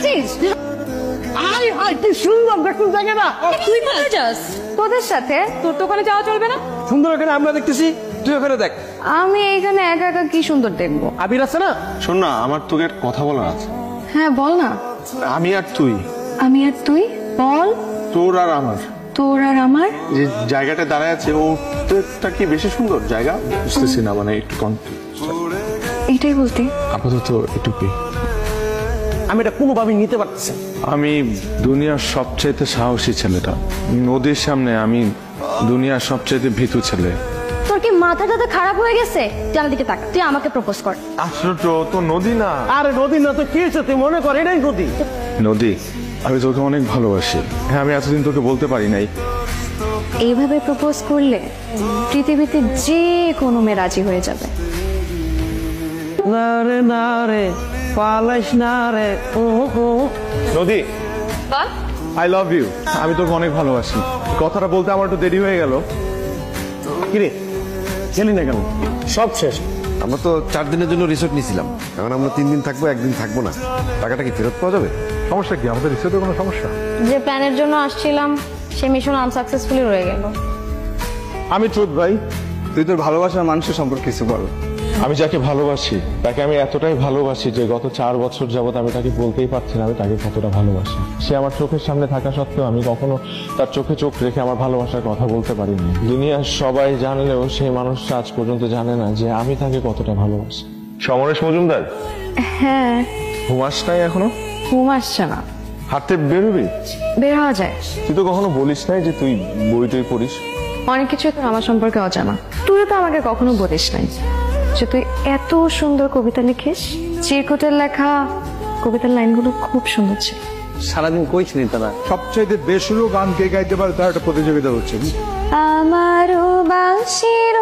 আসছিস? I high কি সুন্দর দেখুন জায়গাটা। তুই কোথায় যাস? তোদের সাথে? তোর তো ওখানে যাওয়া চলবে না। সুন্দর এখানে আমরা দেখতেছি, তুই ওখানে দেখ। আমি এখানে একা একা কি সুন্দর দেখবো? আবির আছে না? শোন না, আমার তোকে একটা কথা বলার আছে। হ্যাঁ বল না। আমি আর তুই, আমি আর তুই? বল। তোর আর আমার, তোর আর আমার? যে জায়গাটা দাঁড়ায় আছে ওটা কি বেশি সুন্দর জায়গা? বুঝতেছি না, মানে একটু এটাই বলতে আপাতত একটু আমি এটা কোনোভাবেই নিতে পারতেছি। আমি দুনিয়ার সবচাইতে সাহসী ছেলেটা। নদীর সামনে আমি দুনিয়ার সবচাইতে ভীতু ছেলে। তোর কি মাথা টাথা খারাপ হয়ে গেছে? তুই আমার দিকে তাকা, তুই আমাকে প্রপোজ কর। আশ্চর্য, তো নদী না। আরে নদী না তো কি হয়েছে, তুই মনে কর এটাই নদী। নদী, আমি তোকে অনেক ভালোবাসি। হ্যাঁ, আমি এতদিন তোকে বলতে পারি নাই। এইভাবে প্রপোজ করলে পৃথিবীতে যে কোনো মেয়ে রাজি হয়ে যাবে। না রে না রে পালাইস না রে। নদী, বল। I love you. আমি তোকে অনেক ভালোবাসি। কথাটা বলতে আমার একটু দেরি হয়ে গেল। কিরে গেলি না কেন? সব শেষ। আমরা তো 4 দিনের জন্য রিসোর্ট নিয়েছিলাম, এখন আমরা 3 দিন থাকবো, 1 দিন থাকবো না। টাকাটা কি ফেরত পাওয়া যাবে? সমস্যা কি? আমাদের রিসোর্টে কোনো সমস্যা? যে প্ল্যানের জন্য আসছিলাম সে মিশন আনসাকসেসফুলি রয়ে গেল। আমি ট্রুথ ভাই। তুই তোর ভালোবাসার মানুষের সম্পর্কে কিছু বল। আমি যাকে ভালোবাসি তাকে আমি এতটাই ভালোবাসি যে গত 4 বছর যাবত আমি তাকে বলতেই পারছি না আমি তাকে কতটা ভালোবাসি। সে আমার চোখের সামনে থাকা সত্ত্বেও আমি কখনো তার চোখে চোখ রেখে আমার ভালোবাসার কথা বলতে পারিনি। দুনিয়ার সবাই জানলেও সেই মানুষটা আজ পর্যন্ত জানে না যে আমি তাকে কতটা ভালোবাসি। সমরেশ মজুমদার, হ্যাঁ। ঘুমাস নাই এখনো? ঘুম আসছে না। হাঁটতে বেরোবি? বের হওয়া যায়। তুই তো কখনো বলিস নাই যে তুই বই টই পড়িস। অনেক কিছু তোর আমার সম্পর্কে অজানা। তুইও তো আমাকে কখনো বলিস নাই যে তুই এত সুন্দর কবিতা লিখিস। চিরকুটের লেখা কবিতার লাইনগুলো খুব সুন্দর ছিল। সারাদিন কইছিলি তারা সবচাইতে বেসুরো গান কে গাইতে পারে তার একটা প্রতিযোগিতা হচ্ছে। আমারও বাঁশির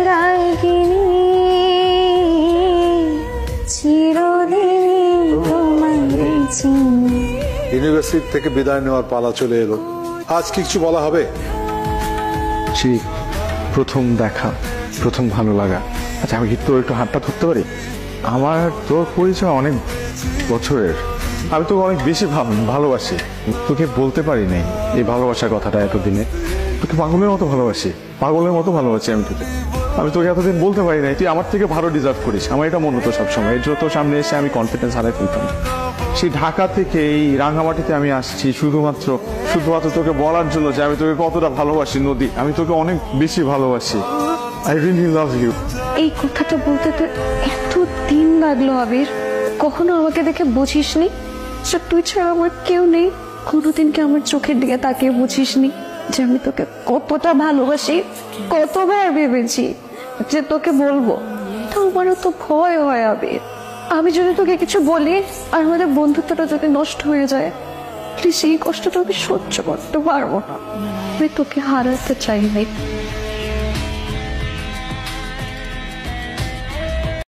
রাগিনী চিরদিন তোমায় চিনি। ইউনিভার্সিটি থেকে বিদায় নেওয়ার পালা চলে এলো, আজ কিছু বলা হবে? ঠিক প্রথম দেখা, প্রথম ভালো লাগা। আচ্ছা, আমি কি তোর একটু হাতটা ধরতে পারি? আমার তোর পরিচয় অনেক বছরের। আমি তোকে অনেক বেশি ভালোবাসি। তোকে বলতে পারি নাই এই ভালোবাসার কথাটা এতদিনে। তোকে পাগলের মতো ভালোবাসি, পাগলের মতো ভালোবাসি আমি তোকে। আমি তোকে এতদিন বলতে পারি নাই তুই আমার থেকে ভালো ডিজার্ভ করিস। আমার এটা মনে হতো সবসময়। যত সামনে এসে আমি কনফিডেন্স হারাই ফেলতাম। সেই ঢাকা থেকে এই রাঙামাটিতে আমি আসছি শুধুমাত্র তোকে বলার জন্য যে আমি তোকে কতটা ভালোবাসি। নদী, আমি তোকে অনেক বেশি ভালোবাসি। I really love you. এই কথাটা বলতে তো এত দিন লাগলো আবির। কখনো আমাকে দেখে বুঝিসনি যে তুই ছাড়া আমার কেউ নেই? কোনোদিন কি আমার চোখের দিকে তাকিয়ে বুঝিসনি যে আমি তোকে কতটা ভালোবাসি? কতবার ভেবেছি যে তোকে বলবো, তো আমারও তো ভয় হয় আবির। আমি যদি তোকে কিছু বলি আর আমাদের বন্ধুত্বটা যদি নষ্ট হয়ে যায়, প্লিজ এই কষ্টটা আমি সহ্য করতে পারবো না। আমি তোকে হারাতে চাই না।